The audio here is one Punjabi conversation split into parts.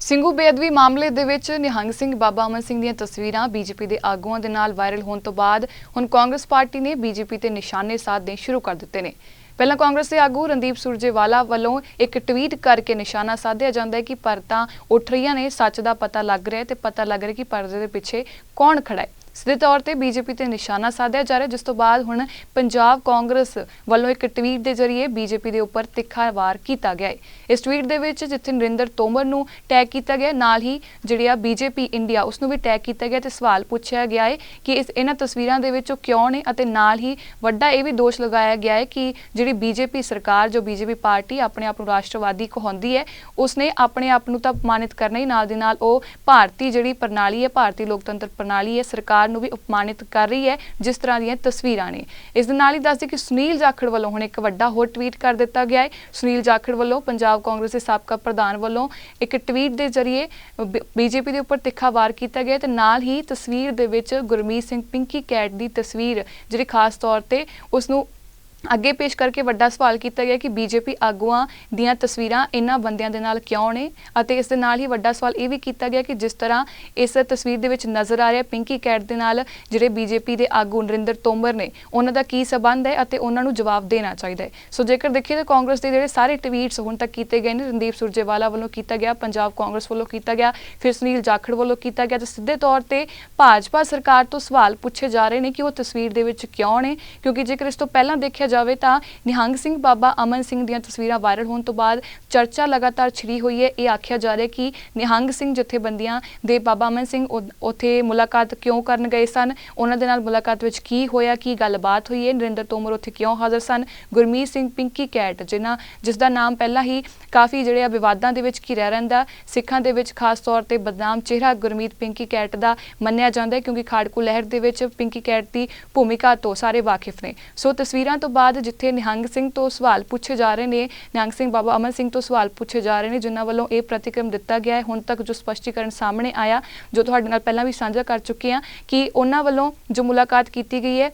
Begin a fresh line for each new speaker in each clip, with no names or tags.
ਸਿੰਘੂ ਬੇਅਦਬੀ ਮਾਮਲੇ ਦੇ ਵਿੱਚ ਨਿਹੰਗ ਸਿੰਘ ਬਾਬਾ ਅਮਨ ਸਿੰਘ ਦੀਆਂ ਤਸਵੀਰਾਂ ਬੀਜੇਪੀ ਦੇ ਆਗੂਆਂ ਦੇ ਨਾਲ ਵਾਇਰਲ ਹੋਣ ਤੋਂ ਬਾਅਦ ਹੁਣ ਕਾਂਗਰਸ ਪਾਰਟੀ ਨੇ ਬੀਜੇਪੀ ਤੇ ਨਿਸ਼ਾਨੇ ਸਾਧਨੇ ਸ਼ੁਰੂ ਕਰ ਦਿੱਤੇ ਨੇ। ਪਹਿਲਾਂ ਕਾਂਗਰਸ ਦੇ ਆਗੂ ਰਣਦੀਪ ਸੁਰਜੇਵਾਲਾ ਵੱਲੋਂ ਇੱਕ ਟਵੀਟ ਕਰਕੇ ਨਿਸ਼ਾਨਾ ਸਾਧਿਆ ਜਾਂਦਾ ਹੈ ਕਿ ਪਰਤਾਂ ਉੱਠ ਰਹੀਆਂ ਨੇ, ਸੱਚ ਦਾ ਪਤਾ ਲੱਗ ਰਿਹਾ ਤੇ ਪਤਾ ਲੱਗ ਰਿਹਾ ਕਿ ਪਰਦੇ ਦੇ ਪਿੱਛੇ ਕੌਣ ਖੜਾ ਹੈ। ਸਿੱਧੇ ਤੌਰ ਤੇ ਬੀਜੇਪੀ ਤੇ ਨਿਸ਼ਾਨਾ ਸਾਧਿਆ ਜਾ ਰਿਹਾ, ਜਿਸ ਤੋਂ ਬਾਅਦ ਹੁਣ ਪੰਜਾਬ ਕਾਂਗਰਸ ਵੱਲੋਂ ਇੱਕ ਟਵੀਟ ਦੇ ਜ਼ਰੀਏ ਬੀਜੇਪੀ ਦੇ ਉੱਪਰ ਤਿੱਖਾ ਵਾਰ ਕੀਤਾ ਗਿਆ ਹੈ। ਇਸ ਟਵੀਟ ਦੇ ਵਿੱਚ ਜਿੱਥੇ ਨਰਿੰਦਰ ਤੋਮਰ ਨੂੰ ਟੈਗ ਕੀਤਾ ਗਿਆ, ਨਾਲ ਹੀ ਜਿਹੜੀ ਆ ਬੀਜੇਪੀ ਇੰਡੀਆ ਉਸ ਨੂੰ ਵੀ ਟੈਗ ਕੀਤਾ ਗਿਆ ਤੇ ਸਵਾਲ ਪੁੱਛਿਆ ਗਿਆ ਹੈ ਕਿ ਇਹਨਾਂ ਤਸਵੀਰਾਂ ਦੇ ਵਿੱਚ ਉਹ ਕਿਉਂ ਨੇ, ਅਤੇ ਨਾਲ ਹੀ ਵੱਡਾ ਇਹ ਵੀ ਦੋਸ਼ ਲਗਾਇਆ ਗਿਆ ਹੈ ਕਿ ਜਿਹੜੀ ਬੀਜੇਪੀ ਸਰਕਾਰ, ਜੋ ਬੀਜੇਪੀ ਪਾਰਟੀ ਆਪਣੇ ਆਪ ਨੂੰ ਰਾਸ਼ਟਰਵਾਦੀ ਕਹਾਉਂਦੀ ਹੈ, ਉਸਨੇ ਆਪਣੇ ਆਪ ਨੂੰ ਤਾਂ ਅਪਮਾਨਿਤ ਕਰਨਾ ਹੀ, ਨਾਲ ਦੀ ਨਾਲ ਉਹ ਭਾਰਤੀ ਜਿਹੜੀ ਪ੍ਰਣਾਲੀ ਹੈ, ਭਾਰਤੀ ਲੋਕਤੰਤਰ ਪ੍ਰਣਾਲੀ ਹੈ, ਸਰਕਾਰ ਨੂੰ ਵੀ ਅਪਮਾਨਿਤ ਕਰ ਰਹੀ ਹੈ ਜਿਸ ਤਰ੍ਹਾਂ ਦੀਆਂ ਤਸਵੀਰਾਂ ਨੇ। ਇਸ ਦੇ ਨਾਲ ਹੀ ਦੱਸਦੇ ਕਿ ਸੁਨੀਲ ਜਾਖੜ ਵੱਲੋਂ ਹੁਣ ਇੱਕ ਵੱਡਾ ਹੋਰ ਟਵੀਟ ਕਰ ਦਿੱਤਾ ਗਿਆ ਹੈ। ਸੁਨੀਲ ਜਾਖੜ ਵੱਲੋਂ ਪੰਜਾਬ ਕਾਂਗਰਸ ਦੇ ਸਾਬਕਾ ਪ੍ਰਧਾਨ ਵੱਲੋਂ ਇੱਕ ਟਵੀਟ ਦੇ ਜ਼ਰੀਏ ਬੀਜੇਪੀ ਦੇ ਉੱਪਰ ਤਿੱਖਾ ਵਾਰ ਕੀਤਾ ਗਿਆ ਤੇ ਨਾਲ ਹੀ ਤਸਵੀਰ ਦੇ ਵਿੱਚ ਗੁਰਮੀਤ ਸਿੰਘ ਪਿੰਕੀ ਕੈਟ ਦੀ ਤਸਵੀਰ ਜਿਹੜੀ ਖਾਸ ਤੌਰ ਤੇ ਉਸ ਨੂੰ ਅੱਗੇ ਪੇਸ਼ ਕਰਕੇ ਵੱਡਾ ਸਵਾਲ ਕੀਤਾ ਗਿਆ ਕਿ ਬੀਜੇਪੀ ਆਗੂਆਂ ਦੀਆਂ ਤਸਵੀਰਾਂ ਇਹਨਾਂ ਬੰਦਿਆਂ ਦੇ ਨਾਲ ਕਿਉਂ ਨੇ, ਅਤੇ ਇਸ ਦੇ ਨਾਲ ਹੀ ਵੱਡਾ ਸਵਾਲ ਇਹ ਵੀ ਕੀਤਾ ਗਿਆ ਕਿ ਜਿਸ ਤਰ੍ਹਾਂ ਇਸ ਤਸਵੀਰ ਦੇ ਵਿੱਚ ਨਜ਼ਰ ਆ ਰਿਹਾ ਪਿੰਕੀ ਕੈਟ ਦੇ ਨਾਲ ਜਿਹੜੇ ਬੀਜੇਪੀ ਦੇ ਆਗੂ ਨਰਿੰਦਰ ਤੋਮਰ ਨੇ, ਉਹਨਾਂ ਦਾ ਕੀ ਸਬੰਧ ਹੈ ਅਤੇ ਉਹਨਾਂ ਨੂੰ ਜਵਾਬ ਦੇਣਾ ਚਾਹੀਦਾ ਹੈ। ਸੋ ਜੇਕਰ ਦੇਖੀਏ ਤਾਂ ਕਾਂਗਰਸ ਦੇ ਜਿਹੜੇ ਸਾਰੇ ਟਵੀਟਸ ਹੁਣ ਤੱਕ ਕੀਤੇ ਗਏ ਨੇ, ਰਣਦੀਪ ਸੁਰਜੇਵਾਲਾ ਵੱਲੋਂ ਕੀਤਾ ਗਿਆ, ਪੰਜਾਬ ਕਾਂਗਰਸ ਵੱਲੋਂ ਕੀਤਾ ਗਿਆ, ਫਿਰ ਸੁਨੀਲ ਜਾਖੜ ਵੱਲੋਂ ਕੀਤਾ ਗਿਆ, ਤੇ ਸਿੱਧੇ ਤੌਰ ਤੇ ਭਾਜਪਾ ਸਰਕਾਰ ਤੋਂ ਸਵਾਲ ਪੁੱਛੇ ਜਾ ਰਹੇ ਨੇ ਕਿ ਉਹ ਤਸਵੀਰ ਦੇ ਵਿੱਚ ਕਿਉਂ ਨੇ, ਕਿਉਂਕਿ ਜੇਕਰ ਇਸ ਤੋਂ ਪਹਿਲਾਂ ਦੇਖਿਆ ਜਾਵੇ ਤਾਂ ਨਿਹੰਗ ਸਿੰਘ ਬਾਬਾ ਅਮਨ ਸਿੰਘ ਦੀਆਂ ਤਸਵੀਰਾਂ ਵਾਇਰਲ ਹੋਣ ਤੋਂ ਬਾਅਦ ਚਰਚਾ ਲਗਾਤਾਰ ਛਿੜੀ ਹੋਈ ਹੈ। ਇਹ ਆਖਿਆ ਜਾ ਰਿਹਾ ਕਿ ਨਿਹੰਗ ਸਿੰਘ ਜਥੇਬੰਦੀਆਂ ਦੇ ਬਾਬਾ ਅਮਨ ਸਿੰਘ ਉੱਥੇ ਮੁਲਾਕਾਤ ਕਿਉਂ ਕਰਨ ਗਏ ਸਨ, ਉਹਨਾਂ ਦੇ ਨਾਲ ਮੁਲਾਕਾਤ ਵਿੱਚ ਕੀ ਹੋਇਆ, ਕੀ ਗੱਲਬਾਤ ਹੋਈ ਹੈ, ਨਰਿੰਦਰ ਤੋਮਰ ਉੱਥੇ ਕਿਉਂ ਹਾਜ਼ਰ ਸਨ, ਗੁਰਮੀਤ ਸਿੰਘ ਪਿੰਕੀ ਕੈਟ ਜਿਸ ਦਾ ਨਾਮ ਪਹਿਲਾਂ ਹੀ ਕਾਫੀ ਜਿਹੜੇ ਆ ਵਿਵਾਦਾਂ ਦੇ ਵਿੱਚ ਘਿਰਿਆ ਰਹਿੰਦਾ, ਸਿੱਖਾਂ ਦੇ ਵਿੱਚ ਖਾਸ ਤੌਰ ਤੇ ਬਦਨਾਮ ਚਿਹਰਾ ਗੁਰਮੀਤ ਪਿੰਕੀ ਕੈਟ ਦਾ ਮੰਨਿਆ ਜਾਂਦਾ ਹੈ, ਕਿਉਂਕਿ ਖਾੜਕੂ ਲਹਿਰ ਦੇ ਵਿੱਚ ਪਿੰਕੀ ਕੈਟ ਦੀ ਭੂਮਿਕਾ ਤੋਂ ਸਾਰੇ ਵਾਕਿਫ ਨੇ। ਸੋ ਤਸਵੀਰਾਂ ਤੋਂ ਬਾਅਦ ਜਿੱਥੇ ਨਿਹੰਗ ਸਿੰਘ ਤੋਂ ਸਵਾਲ ਪੁੱਛੇ ਜਾ ਰਹੇ ਨੇ, ਨਿਹੰਗ ਸਿੰਘ ਬਾਬਾ ਅਮਨ ਸਿੰਘ ਤੋਂ ਸਵਾਲ ਪੁੱਛੇ ਜਾ ਰਹੇ ਨੇ, ਜਿਨ੍ਹਾਂ ਵੱਲੋਂ ਇਹ ਪ੍ਰਤੀਕਰਮ ਦਿੱਤਾ ਗਿਆ ਹੈ। ਹੁਣ ਤੱਕ ਜੋ ਸਪਸ਼ਟੀਕਰਨ ਸਾਹਮਣੇ ਆਇਆ, ਜੋ ਤੁਹਾਡੇ ਨਾਲ ਪਹਿਲਾਂ ਵੀ ਸਾਂਝਾ ਕਰ ਚੁੱਕੇ ਹਾਂ ਕਿ ਉਹਨਾਂ ਵੱਲੋਂ ਜੋ ਮੁਲਾਕਾਤ ਕੀਤੀ ਗਈ ਹੈ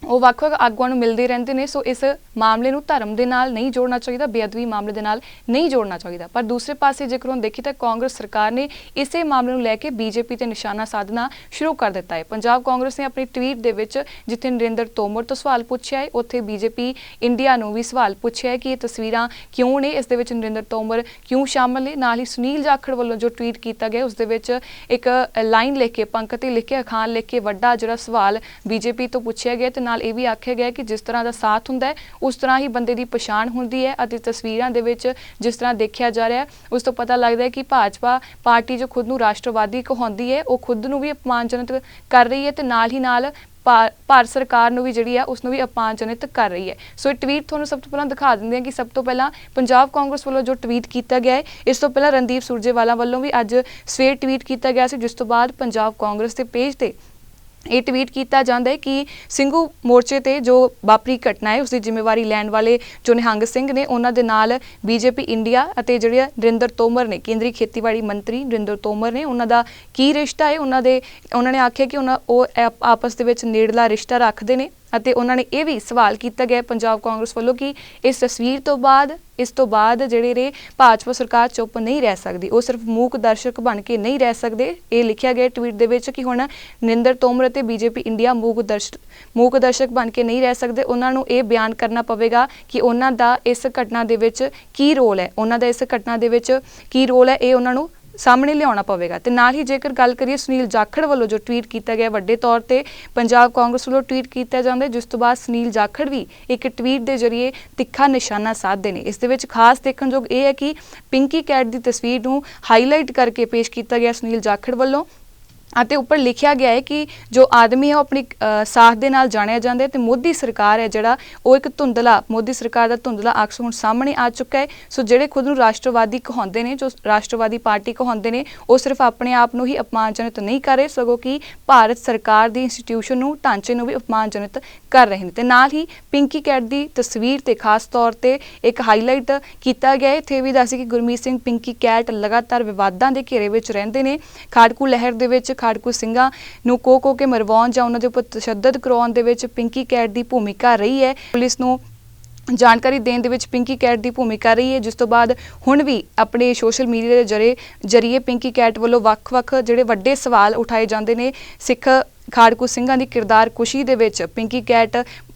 ਉਹ ਵੱਖ-ਵੱਖ ਆਗੂਆਂ ਨੂੰ ਮਿਲਦੇ ਰਹਿੰਦੇ ਨੇ। ਸੋ ਇਸ ਮਾਮਲੇ ਨੂੰ ਧਰਮ ਦੇ ਨਾਲ ਨਹੀਂ ਜੋੜਨਾ ਚਾਹੀਦਾ, ਬੇਅਦਬੀ ਮਾਮਲੇ ਦੇ ਨਾਲ ਨਹੀਂ ਜੋੜਨਾ ਚਾਹੀਦਾ। ਪਰ ਦੂਸਰੇ ਪਾਸੇ ਜੇਕਰ ਹੁਣ ਦੇਖੀ ਤਾਂ ਕਾਂਗਰਸ ਸਰਕਾਰ ਨੇ ਇਸੇ ਮਾਮਲੇ ਨੂੰ ਲੈ ਕੇ ਬੀਜੇਪੀ ਤੇ ਨਿਸ਼ਾਨਾ ਸਾਧਨਾ ਸ਼ੁਰੂ ਕਰ ਦਿੱਤਾ ਹੈ। ਪੰਜਾਬ ਕਾਂਗਰਸ ਨੇ ਆਪਣੀ ਟਵੀਟ ਦੇ ਵਿੱਚ ਜਿੱਥੇ ਨਰਿੰਦਰ ਤੋਮਰ ਤੋਂ ਸਵਾਲ ਪੁੱਛਿਆ ਹੈ, ਉੱਥੇ ਬੀਜੇਪੀ ਇੰਡੀਆ ਨੂੰ ਵੀ ਸਵਾਲ ਪੁੱਛਿਆ ਹੈ ਕਿ ਇਹ ਤਸਵੀਰਾਂ ਕਿਉਂ ਨੇ, ਇਸ ਦੇ ਵਿੱਚ ਨਰਿੰਦਰ ਤੋਮਰ ਕਿਉਂ ਸ਼ਾਮਲ ਨੇ। ਨਾਲ ਹੀ ਸੁਨੀਲ ਜਾਖੜ ਵੱਲੋਂ ਜੋ ਟਵੀਟ ਕੀਤਾ ਗਿਆ ਉਸ ਦੇ ਵਿੱਚ ਇੱਕ ਲਾਈਨ ਲਿਖ ਕੇ, ਪੰਕਤੀ ਲਿਖ ਕੇ, ਅਖਾਣ ਲਿਖ ਕੇ ਵੱਡਾ ਜਿਹੜਾ ਸਵਾਲ ਬੀਜੇਪੀ ਤੋਂ ਪੁੱਛਿਆ ਗਿਆ, ਤੇ ਨਾਲ ਇਹ ਵੀ ਆਖਿਆ ਗਿਆ ਕਿ ਜਿਸ ਤਰ੍ਹਾਂ ਦਾ ਸਾਥ ਹੁੰਦਾ ਹੈ ਉਸ ਤਰ੍ਹਾਂ ਹੀ ਬੰਦੇ ਦੀ ਪਛਾਣ ਹੁੰਦੀ ਹੈ, ਅਤੇ ਤਸਵੀਰਾਂ ਦੇ ਵਿੱਚ ਜਿਸ ਤਰ੍ਹਾਂ ਦੇਖਿਆ ਜਾ ਰਿਹਾ ਉਸ ਤੋਂ ਪਤਾ ਲੱਗਦਾ ਹੈ ਕਿ ਭਾਜਪਾ ਪਾਰਟੀ ਜੋ ਖੁਦ ਨੂੰ ਰਾਸ਼ਟਰਵਾਦੀ ਕਹਾਉਂਦੀ ਹੈ ਉਹ ਖੁਦ ਨੂੰ ਵੀ ਅਪਮਾਨਜਨਕ ਕਰ ਰਹੀ ਹੈ, ਤੇ ਨਾਲ ਹੀ ਨਾਲ ਭਾਰਤ ਸਰਕਾਰ ਨੂੰ ਵੀ ਜਿਹੜੀ ਆ ਉਸ ਨੂੰ ਵੀ ਅਪਮਾਨਜਨਿਤ ਕਰ ਰਹੀ ਹੈ। ਸੋ ਇਹ ਟਵੀਟ ਤੁਹਾਨੂੰ ਸਭ ਤੋਂ ਪਹਿਲਾਂ ਦਿਖਾ ਦਿੰਦੇ ਹਾਂ ਕਿ ਸਭ ਤੋਂ ਪਹਿਲਾਂ ਪੰਜਾਬ ਕਾਂਗਰਸ ਵੱਲੋਂ ਜੋ ਟਵੀਟ ਕੀਤਾ ਗਿਆ ਹੈ, ਇਸ ਤੋਂ ਪਹਿਲਾਂ ਰਣਦੀਪ ਸੁਰਜੇਵਾਲਾ ਵੱਲੋਂ ਵੀ ਅੱਜ ਸਵੇਰ ਟਵੀਟ ਕੀਤਾ ਗਿਆ ਸੀ, ਜਿਸ ਤੋਂ ਬਾਅਦ ਪੰਜਾਬ ਕਾਂਗਰਸ ਦੇ ਪੇਜ ਤੇ ਇਹ ਟਵੀਟ ਕੀਤਾ ਜਾਂਦਾ ਹੈ ਕਿ ਸਿੰਘੂ ਮੋਰਚੇ ਤੇ ਜੋ ਵਾਪਰੀ ਘਟਨਾ ਹੈ ਉਸ ਦੀ ਜ਼ਿੰਮੇਵਾਰੀ ਲੈਣ ਵਾਲੇ ਜੋ ਨਿਹੰਗ ਸਿੰਘ ਨੇ, ਉਹਨਾਂ ਦੇ ਨਾਲ ਬੀਜੇਪੀ ਇੰਡੀਆ ਅਤੇ ਜਿਹੜੇ ਨਰਿੰਦਰ ਤੋਮਰ ਨੇ, ਕੇਂਦਰੀ ਖੇਤੀਬਾੜੀ ਮੰਤਰੀ ਨਰਿੰਦਰ ਤੋਮਰ ਨੇ, ਉਹਨਾਂ ਦਾ ਕੀ ਰਿਸ਼ਤਾ ਹੈ। ਉਹਨਾਂ ਨੇ ਆਖਿਆ ਕਿ ਉਹ ਆਪਸ ਦੇ ਵਿੱਚ ਨੇੜਲਾ ਰਿਸ਼ਤਾ ਰੱਖਦੇ ਨੇ, ਅਤੇ ਉਹਨਾਂ ਨੇ ਇਹ ਵੀ ਸਵਾਲ ਕੀਤਾ ਗਿਆ ਪੰਜਾਬ ਕਾਂਗਰਸ ਵੱਲੋਂ ਕਿ ਇਸ ਤਸਵੀਰ ਤੋਂ ਬਾਅਦ ਇਸ ਤੋਂ ਬਾਅਦ ਜਿਹੜੇ ਨੇ ਭਾਜਪਾ ਸਰਕਾਰ ਚੁੱਪ ਨਹੀਂ ਰਹਿ ਸਕਦੀ, ਉਹ ਸਿਰਫ ਮੂਕ ਦਰਸ਼ਕ ਬਣ ਕੇ ਨਹੀਂ ਰਹਿ ਸਕਦੇ। ਇਹ ਲਿਖਿਆ ਗਿਆ ਟਵੀਟ ਦੇ ਵਿੱਚ ਕਿ ਹੁਣ ਨਰਿੰਦਰ ਤੋਮਰ ਅਤੇ ਬੀਜੇਪੀ ਇੰਡੀਆ ਮੂਕ ਦਰਸ਼ਕ ਬਣ ਕੇ ਨਹੀਂ ਰਹਿ ਸਕਦੇ, ਉਹਨਾਂ ਨੂੰ ਇਹ ਬਿਆਨ ਕਰਨਾ ਪਵੇਗਾ ਕਿ ਉਹਨਾਂ ਦਾ ਇਸ ਘਟਨਾ ਦੇ ਵਿੱਚ ਕੀ ਰੋਲ ਹੈ, ਇਹ ਉਹਨਾਂ ਨੂੰ ਸਾਹਮਣੇ ਲਿਆਉਣਾ ਪਵੇਗਾ। ਤੇ ਨਾਲ ਹੀ ਜੇਕਰ ਗੱਲ ਕਰੀਏ ਸੁਨੀਲ ਜਾਖੜ ਵੱਲੋਂ ਜੋ ਟਵੀਟ ਕੀਤਾ ਗਿਆ, ਵੱਡੇ ਤੌਰ ਤੇ ਪੰਜਾਬ ਕਾਂਗਰਸ ਵੱਲੋਂ ਟਵੀਟ ਕੀਤਾ ਜਾਂਦਾ, ਜਿਸ ਤੋਂ ਬਾਅਦ ਸੁਨੀਲ ਜਾਖੜ ਵੀ ਇੱਕ ਟਵੀਟ ਦੇ ਜ਼ਰੀਏ ਤਿੱਖਾ ਨਿਸ਼ਾਨਾ ਸਾਧਦੇ ਨੇ। ਇਸ ਦੇ ਵਿੱਚ ਖਾਸ ਦੇਖਣਯੋਗ ਇਹ ਹੈ ਕਿ ਪਿੰਕੀ ਕੈਟ ਦੀ ਤਸਵੀਰ ਨੂੰ ਹਾਈਲਾਈਟ ਕਰਕੇ ਪੇਸ਼ ਕੀਤਾ ਗਿਆ ਸੁਨੀਲ ਜਾਖੜ ਵੱਲੋਂ, ਅਤੇ ਉੱਪਰ ਲਿਖਿਆ ਗਿਆ ਹੈ ਕਿ ਜੋ ਆਦਮੀ ਹੈ ਉਹ ਆਪਣੀ ਸਾਥ ਦੇ ਨਾਲ ਜਾਣਿਆ ਜਾਂਦਾ ਹੈ, ਤੇ ਮੋਦੀ ਸਰਕਾਰ ਹੈ ਜਿਹੜਾ ਉਹ ਇੱਕ ਮੋਦੀ ਸਰਕਾਰ ਦਾ ਧੁੰਦਲਾ ਅਕਸ ਹੁਣ ਸਾਹਮਣੇ ਆ ਚੁੱਕਾ ਹੈ। ਸੋ ਜਿਹੜੇ ਖੁਦ ਨੂੰ ਰਾਸ਼ਟਰਵਾਦੀ ਕਹਾਉਂਦੇ ਨੇ, ਜੋ ਰਾਸ਼ਟਰਵਾਦੀ ਪਾਰਟੀ ਕਹਾਉਂਦੇ ਨੇ, ਉਹ ਸਿਰਫ ਆਪਣੇ ਆਪ ਨੂੰ ਹੀ ਅਪਮਾਨਜਨਿਤ ਨਹੀਂ ਕਰ ਰਹੇ, ਸਗੋਂ ਕਿ ਭਾਰਤ ਸਰਕਾਰ ਦੀ ਇੰਸਟੀਟਿਊਸ਼ਨ ਨੂੰ, ਢਾਂਚੇ ਨੂੰ ਵੀ ਅਪਮਾਨਜਨਿਤ ਕਰ ਰਹੇ ਨੇ। ਤੇ ਨਾਲ ਹੀ ਪਿੰਕੀ ਕੈਟ ਦੀ ਤਸਵੀਰ ਤੇ ਖਾਸ ਤੌਰ ਤੇ ਇੱਕ ਹਾਈਲਾਈਟ ਕੀਤਾ ਗਿਆ ਹੈ। ਇੱਥੇ ਵੀ ਦੱਸੇ ਕਿ ਗੁਰਮੀਤ ਸਿੰਘ ਪਿੰਕੀ ਕੈਟ ਲਗਾਤਾਰ ਵਿਵਾਦਾਂ ਦੇ ਘੇਰੇ ਵਿੱਚ ਰਹਿੰਦੇ ਨੇ। ਖਾੜਕੂ ਲਹਿਰ ਦੇ ਵਿੱਚ ਖਾੜਕੂ ਸਿੰਘਾਂ ਨੂੰ ਕੋ ਕੇ ਮਰਵਾਉਣ ਜਾਂ ਉਹਨਾਂ ਦੇ ਉੱਪਰ ਤਸ਼ੱਦਦ ਕਰਵਾਉਣ ਦੇ ਵਿੱਚ ਪਿੰਕੀ ਕੈਟ ਦੀ ਭੂਮਿਕਾ ਰਹੀ ਹੈ। ਪੁਲਿਸ ਨੂੰ ਜਾਣਕਾਰੀ ਦੇਣ ਦੇ ਵਿੱਚ ਪਿੰਕੀ ਕੈਟ ਦੀ ਭੂਮਿਕਾ ਰਹੀ ਹੈ, ਜਿਸ ਤੋਂ ਬਾਅਦ ਹੁਣ ਵੀ ਆਪਣੇ ਸੋਸ਼ਲ ਮੀਡੀਆ ਦੇ ਜਰੀਏ ਪਿੰਕੀ ਕੈਟ ਵੱਲੋਂ ਵੱਖ-ਵੱਖ ਜਿਹੜੇ ਵੱਡੇ ਸਵਾਲ ਉਠਾਏ ਜਾਂਦੇ ਨੇ। ਸਿੱਖ ਖਾੜਕੂ ਸਿੰਘਾਂ ਦੀ ਕਿਰਦਾਰ ਕੁਸ਼ੀ ਦੇ ਵਿੱਚ ਪਿੰਕੀ ਕੈਟ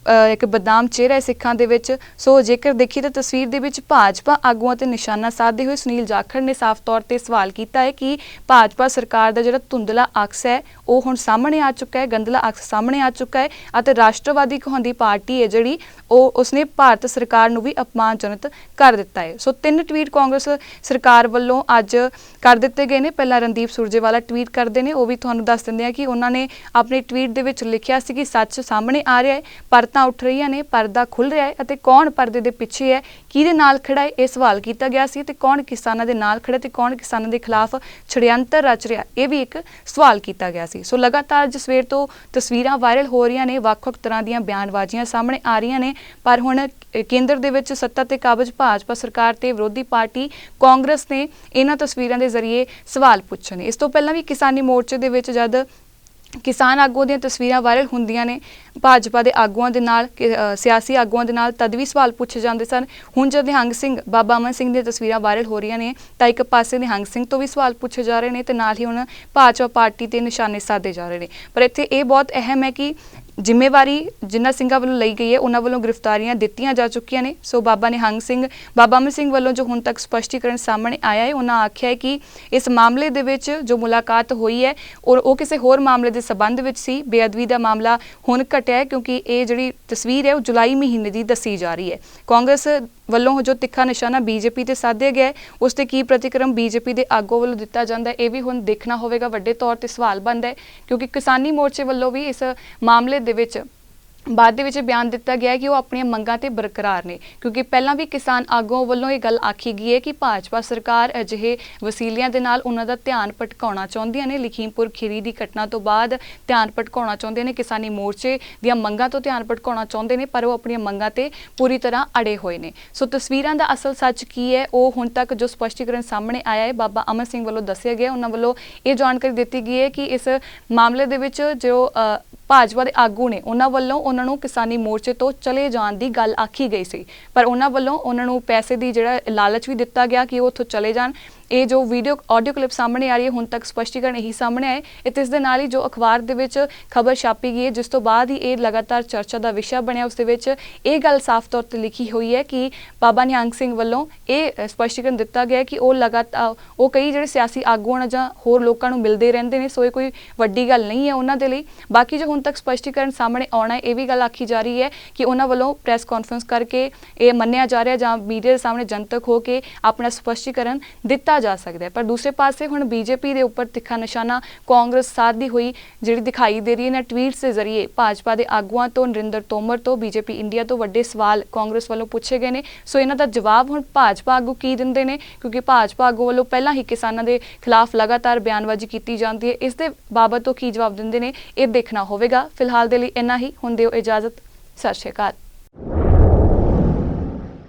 ਇੱਕ ਬਦਨਾਮ ਚਿਹਰਾ ਹੈ ਸਿੱਖਾਂ ਦੇ ਵਿੱਚ। ਸੋ ਜੇਕਰ ਦੇਖੀਏ ਤਾਂ ਤਸਵੀਰ ਦੇ ਵਿੱਚ ਭਾਜਪਾ ਆਗੂਆਂ ਤੇ ਨਿਸ਼ਾਨਾ ਸਾਧਦੇ ਹੋਏ ਸੁਨੀਲ ਜਾਖੜ ਨੇ ਸਾਫ਼ ਤੌਰ ਤੇ ਸਵਾਲ ਕੀਤਾ ਹੈ ਕਿ ਭਾਜਪਾ ਸਰਕਾਰ ਦਾ ਜਿਹੜਾ ਧੁੰਦਲਾ ਅਕਸ ਹੈ ਉਹ ਹੁਣ ਸਾਹਮਣੇ ਆ ਚੁੱਕਾ ਹੈ, ਗੰਦਲਾ ਅਕਸ ਸਾਹਮਣੇ ਆ ਚੁੱਕਾ ਹੈ ਅਤੇ ਰਾਸ਼ਟਰਵਾਦੀ ਕਹਾਉਂਦੀ ਪਾਰਟੀ ਹੈ ਜਿਹੜੀ ਉਸਨੇ ਭਾਰਤ ਸਰਕਾਰ ਨੂੰ ਵੀ ਅਪਮਾਨਜਨਕ ਕਰ ਦਿੱਤਾ ਹੈ। ਸੋ 3 ਟਵੀਟ ਕਾਂਗਰਸ ਸਰਕਾਰ ਵੱਲੋਂ ਅੱਜ ਕਰ ਦਿੱਤੇ ਗਏ ਨੇ। ਪਹਿਲਾਂ ਰਣਦੀਪ ਸੁਰਜੇਵਾਲਾ ਟਵੀਟ ਕਰਦੇ ਨੇ, ਉਹ ਵੀ ਤੁਹਾਨੂੰ ਦੱਸ ਦਿੰਦੇ ਆ ਕਿ ਉਹਨਾਂ ਨੇ ਆਪਣੇ ਟਵੀਟ ਦੇ ਵਿੱਚ ਲਿਖਿਆ ਸੀ ਕਿ ਸੱਚ ਸਾਹਮਣੇ ਆ ਰਿਹਾ ਹੈ, ਪਰਤਾਂ ਉੱਠ ਰਹੀਆਂ ਨੇ, ਪਰਦਾ ਖੁੱਲ ਰਿਹਾ ਹੈ ਅਤੇ ਕੌਣ ਪਰਦੇ ਦੇ ਪਿੱਛੇ ਹੈ, ਕਿਹਦੇ ਨਾਲ ਖੜਾ ਹੈ, ਇਹ ਸਵਾਲ ਕੀਤਾ ਗਿਆ ਸੀ ਤੇ ਕੌਣ ਕਿਸਾਨਾਂ ਦੇ ਨਾਲ ਖੜਾ ਤੇ ਕੌਣ ਕਿਸਾਨਾਂ ਦੇ ਖਿਲਾਫ ਛੜਯੰਤਰ ਰਚ ਰਿਹਾ, ਇਹ ਵੀ ਇੱਕ ਸਵਾਲ ਕੀਤਾ ਗਿਆ ਸੀ। ਸੋ ਲਗਾਤਾਰ ਅੱਜ ਸਵੇਰ ਤੋਂ ਤਸਵੀਰਾਂ ਵਾਇਰਲ ਹੋ ਰਹੀਆਂ ਨੇ, ਵੱਖ-ਵੱਖ ਤਰ੍ਹਾਂ ਦੀਆਂ ਬਿਆਨਬਾਜ਼ੀਆਂ ਸਾਹਮਣੇ ਆ ਰਹੀਆਂ ਨੇ, ਪਰ ਹੁਣ ਕੇਂਦਰ ਦੇ ਵਿੱਚ ਸੱਤਾ ਤੇ ਕਾਬਜ਼ ਭਾਜਪਾ ਸਰਕਾਰ ਤੇ ਵਿਰੋਧੀ ਪਾਰਟੀ ਕਾਂਗਰਸ ਨੇ ਇਹਨਾਂ ਤਸਵੀਰਾਂ ਦੇ ਜ਼ਰੀਏ ਸਵਾਲ ਪੁੱਛੇ ਨੇ। ਇਸ ਤੋਂ ਪਹਿਲਾਂ ਵੀ ਕਿਸਾਨੀ ਮੋਰਚੇ ਦੇ ਵਿੱਚ ਜਦ ਕਿਸਾਨ ਆਗੂਆਂ ਦੀਆਂ ਤਸਵੀਰਾਂ ਵਾਇਰਲ ਹੁੰਦੀਆਂ ਨੇ ਭਾਜਪਾ ਦੇ ਆਗੂਆਂ ਦੇ ਨਾਲ, ਸਿਆਸੀ ਆਗੂਆਂ ਦੇ ਨਾਲ, ਤਦ ਵੀ ਸਵਾਲ ਪੁੱਛੇ ਜਾਂਦੇ ਸਨ। ਹੁਣ ਜਦ ਨਿਹੰਗ ਸਿੰਘ ਬਾਬਾ ਅਮਨ ਸਿੰਘ ਦੀਆਂ ਤਸਵੀਰਾਂ ਵਾਇਰਲ ਹੋ ਰਹੀਆਂ ਨੇ ਤਾਂ ਇੱਕ ਪਾਸੇ ਨਿਹੰਗ ਸਿੰਘ ਤੋਂ ਵੀ ਸਵਾਲ ਪੁੱਛੇ ਜਾ ਰਹੇ ਨੇ ਤੇ ਨਾਲ ਹੀ ਹੁਣ ਭਾਜਪਾ ਪਾਰਟੀ ਤੇ ਨਿਸ਼ਾਨੇ ਸਾਧੇ ਜਾ ਰਹੇ ਨੇ। ਪਰ ਇੱਥੇ ਇਹ ਬਹੁਤ ਅਹਿਮ ਹੈ ਕਿ ਜ਼ਿੰਮੇਵਾਰੀ ਜਿਨ੍ਹਾਂ ਸਿੰਘਾਂ ਵੱਲੋਂ ਲਈ ਗਈ ਹੈ ਉਹਨਾਂ ਵੱਲੋਂ ਗ੍ਰਿਫਤਾਰੀਆਂ ਦਿੱਤੀਆਂ ਜਾ ਚੁੱਕੀਆਂ ਨੇ। ਸੋ ਬਾਬਾ ਨਿਹੰਗ ਸਿੰਘ ਬਾਬਾ ਅਮਨ ਸਿੰਘ ਵੱਲੋਂ ਜੋ ਹੁਣ ਤੱਕ ਸਪਸ਼ਟੀਕਰਨ ਸਾਹਮਣੇ ਆਇਆ ਹੈ, ਉਹਨਾਂ ਆਖਿਆ ਹੈ ਕਿ ਇਸ ਮਾਮਲੇ ਦੇ ਵਿੱਚ ਜੋ ਮੁਲਾਕਾਤ ਹੋਈ ਹੈ ਉਹ ਕਿਸੇ ਹੋਰ ਮਾਮਲੇ ਦੇ ਸਬੰਧ ਵਿੱਚ ਸੀ। ਬੇਅਦਬੀ ਦਾ ਮਾਮਲਾ ਹੁਣ ਘਟਿਆ ਹੈ ਕਿਉਂਕਿ ਇਹ ਜਿਹੜੀ ਤਸਵੀਰ ਹੈ ਉਹ ਜੁਲਾਈ ਮਹੀਨੇ ਦੀ ਦੱਸੀ ਜਾ ਰਹੀ ਹੈ। ਕਾਂਗਰਸ ਵੱਲੋਂ ਜੋ ਤਿੱਖਾ ਨਿਸ਼ਾਨਾ ਬੀਜੇਪੀ ਤੇ ਸਾਧਿਆ ਗਿਆ ਉਸ ਤੇ ਕੀ ਪ੍ਰਤੀਕਰਮ ਬੀਜੇਪੀ ਦੇ ਆਗੂ ਵੱਲੋਂ ਦਿੱਤਾ ਜਾਂਦਾ ਹੈ, ਇਹ ਵੀ ਹੁਣ ਦੇਖਣਾ ਹੋਵੇਗਾ। ਵੱਡੇ ਤੌਰ ਤੇ ਸਵਾਲ ਬਣਦਾ ਹੈ ਕਿਉਂਕਿ ਕਿਸਾਨੀ ਮੋਰਚੇ ਵੱਲੋਂ ਵੀ ਇਸ ਮਾਮਲੇ ਦੇ ਵਿੱਚ ਬਾਅਦ ਦੇ ਵਿੱਚ ਬਿਆਨ ਦਿੱਤਾ ਗਿਆ ਕਿ ਉਹ ਆਪਣੀਆਂ ਮੰਗਾਂ ਤੇ ਬਰਕਰਾਰ ਨੇ, ਕਿਉਂਕਿ ਪਹਿਲਾਂ ਵੀ ਕਿਸਾਨ ਆਗੂਆਂ ਵੱਲੋਂ ਇਹ ਗੱਲ ਆਖੀ ਗਈ ਹੈ ਕਿ ਭਾਜਪਾ ਸਰਕਾਰ ਅਜਿਹੇ ਵਸੀਲਿਆਂ ਦੇ ਨਾਲ ਉਹਨਾਂ ਦਾ ਧਿਆਨ ਭਟਕਾਉਣਾ ਚਾਹੁੰਦੀਆਂ ਨੇ। ਲਖੀਮਪੁਰ ਖੀਰੀ ਦੀ ਘਟਨਾ ਤੋਂ ਬਾਅਦ ਧਿਆਨ ਭਟਕਾਉਣਾ ਚਾਹੁੰਦੇ ਨੇ, ਕਿਸਾਨੀ ਮੋਰਚੇ ਦੀਆਂ ਮੰਗਾਂ ਤੋਂ ਧਿਆਨ ਭਟਕਾਉਣਾ ਚਾਹੁੰਦੇ ਨੇ, ਪਰ ਉਹ ਆਪਣੀਆਂ ਮੰਗਾਂ ਤੇ ਪੂਰੀ ਤਰ੍ਹਾਂ ਅੜੇ ਹੋਏ ਨੇ। ਸੋ ਤਸਵੀਰਾਂ ਦਾ ਅਸਲ ਸੱਚ ਕੀ ਹੈ ਉਹ ਹੁਣ ਤੱਕ ਜੋ ਸਪਸ਼ਟੀਕਰਨ ਸਾਹਮਣੇ ਆਇਆ ਹੈ ਬਾਬਾ ਅਮਨ ਸਿੰਘ ਵੱਲੋਂ ਦੱਸਿਆ ਗਿਆ, ਉਹਨਾਂ ਵੱਲੋਂ ਇਹ ਜਾਣਕਾਰੀ ਦਿੱਤੀ ਗਈ ਹੈ ਕਿ ਇਸ ਮਾਮਲੇ ਦੇ ਵਿੱਚ ਜੋ ਭਾਜਪਾ ਦੇ ਆਗੂ ਨੇ ਉਹਨਾਂ ਵੱਲੋਂ ਉਹਨਾਂ ਨੂੰ ਕਿਸਾਨੀ ਮੋਰਚੇ ਤੋਂ ਚਲੇ ਜਾਣ ਦੀ ਗੱਲ ਆਖੀ ਗਈ ਸੀ, ਪਰ ਉਹਨਾਂ ਵੱਲੋਂ ਉਹਨਾਂ ਨੂੰ ਪੈਸੇ ਦੀ ਜਿਹੜਾ ਲਾਲਚ ਵੀ ਦਿੱਤਾ ਗਿਆ ਕਿ ਉਹ ਉੱਥੋਂ ਚਲੇ ਜਾਣ। ਇਹ ਜੋ ਆਡੀਓ ਕਲਿੱਪ ਸਾਹਮਣੇ ਆ ਰਹੀ ਹੈ ਹੁਣ ਤੱਕ ਸਪਸ਼ਟੀਕਰਨ ਇਹੀ ਸਾਹਮਣੇ ਆਏ। ਇਸ ਦੇ ਨਾਲ ਹੀ ਜੋ ਅਖਬਾਰ ਦੇ ਵਿੱਚ ਖਬਰ ਛਾਪੀ ਗਈ ਹੈ ਜਿਸ ਤੋਂ ਬਾਅਦ ਹੀ ਇਹ ਲਗਾਤਾਰ ਚਰਚਾ ਦਾ ਵਿਸ਼ਾ ਬਣਿਆ, ਉਸ ਦੇ ਵਿੱਚ ਇਹ ਗੱਲ ਸਾਫ਼ ਤੌਰ ਤੇ ਲਿਖੀ ਹੋਈ ਹੈ ਕਿ ਬਾਬਾ ਨਿਹੰਗ ਸਿੰਘ ਵੱਲੋਂ ਇਹ ਸਪਸ਼ਟੀਕਰਨ ਦਿੱਤਾ ਗਿਆ ਕਿ ਉਹ ਕਈ ਜਿਹੜੇ ਸਿਆਸੀ ਆਗੂ ਹਨ ਜਾਂ ਹੋਰ ਲੋਕਾਂ ਨੂੰ ਮਿਲਦੇ ਰਹਿੰਦੇ ਨੇ, ਸੋ ਇਹ ਕੋਈ ਵੱਡੀ ਗੱਲ ਨਹੀਂ ਹੈ ਉਹਨਾਂ ਦੇ ਲਈ। ਬਾਕੀ ਜੋ ਹੁਣ ਤੱਕ ਸਪਸ਼ਟੀਕਰਨ ਸਾਹਮਣੇ ਆਉਣਾ ਹੈ ਇਹ ਵੀ ਗੱਲ ਆਖੀ ਜਾ ਰਹੀ ਹੈ ਕਿ ਉਹਨਾਂ ਵੱਲੋਂ ਪ੍ਰੈਸ ਕਾਨਫਰੰਸ ਕਰਕੇ ਇਹ ਮੰਨਿਆ ਜਾ ਰਿਹਾ ਜਾਂ ਮੀਡੀਆ ਦੇ ਸਾਹਮਣੇ ਜਨਤਕ ਹੋ ਕੇ ਆਪਣਾ ਸਪਸ਼ਟੀਕਰਨ ਦਿੱਤਾ ਜਾ ਸਕਦਾ ਹੈ। ਪਰ ਦੂਸਰੇ ਪਾਸੇ ਹੁਣ ਬੀਜੇਪੀ ਦੇ ਉੱਪਰ ਤਿੱਖਾ ਨਿਸ਼ਾਨਾ ਕਾਂਗਰਸ ਸਾਧਦੀ ਹੋਈ ਜਿਹੜੀ ਦਿਖਾਈ ਦੇ ਰਹੀ ਹੈ ਨਾ, ਟਵੀਟਸ ਦੇ ਜ਼ਰੀਏ ਭਾਜਪਾ ਦੇ ਆਗੂਆਂ ਤੋਂ, ਨਰਿੰਦਰ ਤੋਮਰ ਤੋਂ, ਬੀਜੇਪੀ ਇੰਡੀਆ ਤੋਂ ਵੱਡੇ ਸਵਾਲ ਕਾਂਗਰਸ ਵੱਲੋਂ ਪੁੱਛੇ ਗਏ ਨੇ। ਸੋ ਇਹਨਾਂ ਦਾ ਜਵਾਬ ਹੁਣ ਭਾਜਪਾ ਆਗੂ ਕੀ ਦਿੰਦੇ ਨੇ, ਕਿਉਂਕਿ ਭਾਜਪਾ ਆਗੂ ਵੱਲੋਂ ਪਹਿਲਾਂ ਹੀ ਕਿਸਾਨਾਂ ਦੇ ਖਿਲਾਫ ਲਗਾਤਾਰ ਬਿਆਨਬਾਜ਼ੀ ਕੀਤੀ ਜਾਂਦੀ ਹੈ। ਇਸ ਦੇ ਬਾਬਤ ਉਹ ਕੀ ਜਵਾਬ ਦਿੰਦੇ ਨੇ ਇਹ ਦੇਖਣਾ ਹੋਵੇਗਾ। ਫਿਲਹਾਲ ਦੇ ਲਈ ਇੰਨਾ ਹੀ, ਹੁਣ ਦਿਓ ਇਜਾਜ਼ਤ। ਸਤਿ ਸ਼੍ਰੀ ਅਕਾਲ।